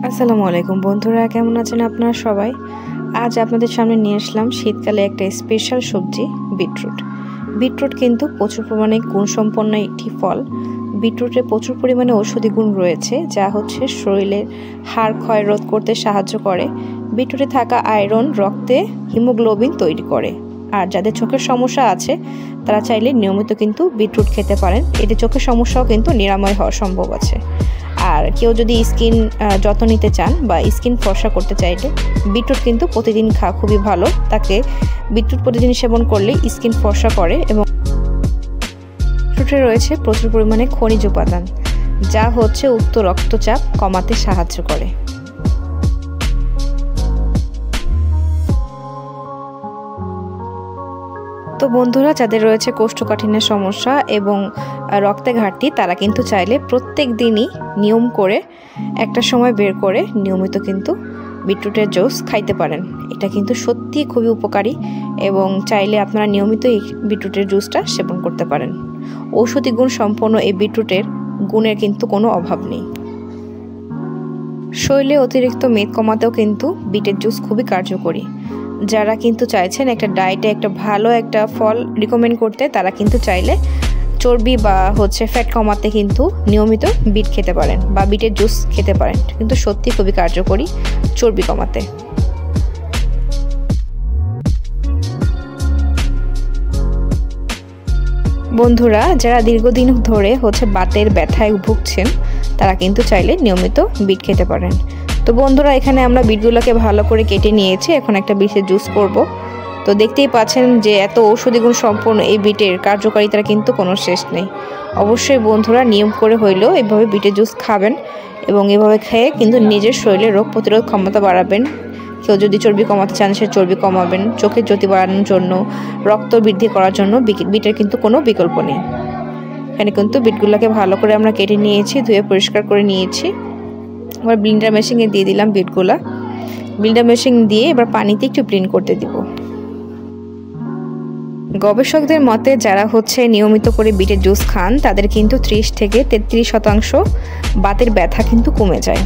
আসসালামু আলাইকুম বন্ধুরা, কেমন আছেন আপনারা সবাই? আজ আপনাদের সামনে নিয়ে আসলাম শীতকালে একটা স্পেশাল সবজি বিটরুট। বিটরুট কিন্তু প্রচুর পরিমাণে গুণসম্পন্ন একটি ফল। বিটরুটে প্রচুর পরিমাণে ঔষধি গুণ রয়েছে, যা শরীরের হাড় ক্ষয় রোধ করতে সাহায্য করে। বিটরুটে থাকা আয়রন রক্তে হিমোগ্লোবিন তৈরি করে। আর যাদের চোখের সমস্যা আছে তারা চাইলে নিয়মিত কিন্তু বিটরুট খেতে পারেন। এতে চোখের সমস্যাও কিন্তু নিরাময় হওয়া সম্ভব আছে। আর কেউ যদি স্কিন যত্ন নিতে চান বা স্কিন ফর্সা করতে চাইলে বিটরুট কিন্তু প্রতিদিন খাওয়া খুবই ভালো। তাকে বিটরুট প্রতিদিন সেবন করলে স্কিন ফর্সা করে এবং বিটরুটে রয়েছে প্রচুর পরিমাণে খনিজ উপাদান, যা উচ্চ রক্তচাপ কমাতে সাহায্য করে। তো বন্ধুরা, যাদের রয়েছে কোষ্ঠকাঠিন্যের সমস্যা এবং রক্তে ঘাটতি, তারা কিন্তু চাইলে প্রত্যেক দিনই নিয়ম করে একটা সময় বের করে নিয়মিত কিন্তু বিটরুটের জুস খাইতে পারেন। এটা কিন্তু সত্যি খুবই উপকারী এবং চাইলে আপনারা নিয়মিত এই বিটরুটের জুসটা সেবন করতে পারেন। ঔষধি গুণ সম্পন্ন এই বিটরুটের গুণের কিন্তু কোনো অভাব নেই। শরীরে অতিরিক্ত মেদ কমাতেও কিন্তু বিটের জুস খুবই কার্যকরী। যারা কিন্তু চাইছেন একটা ডায়েটে একটা ভালো একটা ফল রিকমেন্ড করতে, তারা কিন্তু চাইলে চর্বি বা ফ্যাট কমাতে কিন্তু নিয়মিত বিট খেতে পারেন বা বিটের জুস খেতে পারেন। কিন্তু সত্যি খুবই কার্যকরী চর্বি কমাতে। বন্ধুরা, যারা দীর্ঘদিন ধরে বাতের ব্যথায় ভুগছেন, তারা কিন্তু চাইলে নিয়মিত বিট খেতে পারেন। তো বন্ধুরা, এখানে আমরা বিটগুলোকে ভালো করে কেটে নিয়েছি। এখন একটা বিটের জুস করব। তো দেখতেই পাচ্ছেন যে এত ঔষধি গুণ সম্পন্ন এই বিটের কার্যকারিতার কিন্তু কোনো শেষ নেই। অবশ্যই বন্ধুরা নিয়ম করে হইলেও এভাবে বিটের জুস খাবেন এবং এভাবে খেয়ে কিন্তু নিজের শরীরে রোগ প্রতিরোধ ক্ষমতা বাড়াবেন। কেউ যদি চর্বি কমাতে চান, সে চর্বি কমাবেন। চোখের জ্যোতি বাড়ানোর জন্য, রক্ত বৃদ্ধি করার জন্য বিটের কিন্তু কোনো বিকল্প নেই। এখানে কিন্তু বিটগুলোকে ভালো করে আমরা কেটে নিয়েছি, ধুয়ে পরিষ্কার করে নিয়েছি। এবার ব্লেন্ডার মেশিনে দিয়ে দিলাম বিটগুলা। ব্লেন্ডার মেশিন দিয়ে এবার পানিতে একটু ব্লেন্ড করতে দিব। গবেষকদের মতে যারা নিয়মিত করে বিটের জুস খান, তাদের কিন্তু 30 থেকে 33% বাতের ব্যথা কিন্তু কমে যায়।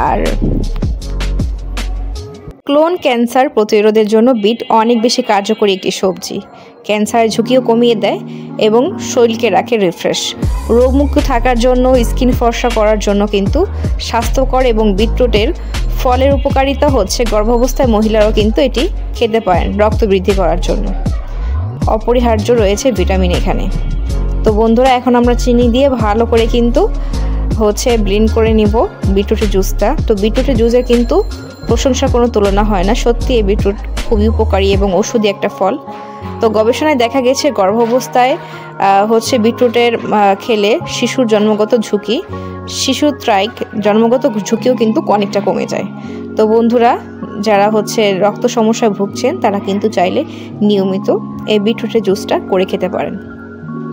আর কোলন ক্যান্সার প্রতিরোধের জন্য বিট অনেক বেশি কার্যকরী একটি সবজি। ক্যান্সারের ঝুঁকিও কমিয়ে দেয় এবং শরীরকে রাখে রিফ্রেশ। রোগমুক্ত থাকার জন্য, স্কিন ফর্সা করার জন্য কিন্তু স্বাস্থ্যকর এবং বিটরুটের ফলের উপকারিতা গর্ভাবস্থায় মহিলারাও কিন্তু এটি খেতে পারেন রক্ত বৃদ্ধি করার জন্য। অপরিহার্য রয়েছে ভিটামিন এখানে। তো বন্ধুরা, এখন আমরা চিনি দিয়ে ভালো করে কিন্তু ব্লেন্ড করে নিব বিটরুটের জুসটা। তো বিটরুটের জুসের কিন্তু প্রশংসার কোনো তুলনা হয় না। সত্যি এই বিটরুট খুবই উপকারী এবং ঔষধি একটা ফল। তো গবেষণায় দেখা গেছে গর্ভাবস্থায় বিটরুটের খেলে শিশুর জন্মগত ঝুঁকিও কিন্তু অনেকটা কমে যায়। তো বন্ধুরা, যারা রক্ত সমস্যায় ভুগছেন, তারা কিন্তু চাইলে নিয়মিত এই বিটরুটের জুসটা করে খেতে পারেন।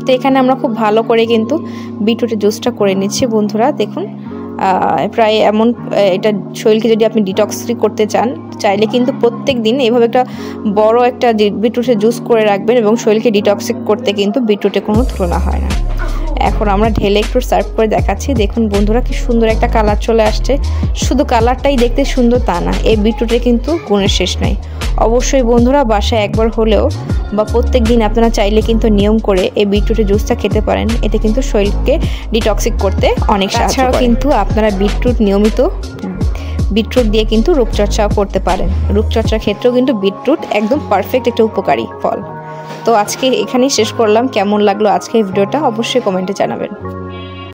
তো এখানে আমরা খুব ভালো করে কিন্তু বিটরুটের জুসটা করে নিচ্ছি। বন্ধুরা দেখুন, প্রায় এটা শরীরকে যদি আপনি ডিটক্স করতে চান, চাইলে কিন্তু প্রত্যেক দিন এইভাবে একটা বড় একটা বিটরুটের জুস করে রাখবেন এবং শরীরকে ডিটক্সিক করতে কিন্তু বিটরুটে কোনো তুলনা হয় না। এখন আমরা ঢেলে একটু সার্ভ করে দেখাচ্ছি। দেখুন বন্ধুরা, কি সুন্দর একটা কালার চলে আসছে। শুধু কালারটাই দেখতে সুন্দর তা না, এই বিটরুটে কিন্তু গুণের শেষ নাই। অবশ্যই বন্ধুরা বাসায় একবার হলেও বা প্রত্যেক দিন আপনারা চাইলে কিন্তু নিয়ম করে এই বিটরুটের জুসটা খেতে পারেন। এতে কিন্তু শরীরকে ডিটক্সিক করতে অনেক সাহায্য করে। কিন্তু আপনারা নিয়মিত বিটরুট দিয়ে কিন্তু রূপচর্চাও করতে পারেন। রূপচর্চার ক্ষেত্রেও কিন্তু বিটরুট একদম পারফেক্ট একটা উপকারী ফল। তো আজকে এখানেই শেষ করলাম। কেমন লাগলো আজকে এই ভিডিওটা অবশ্যই কমেন্টে জানাবেন।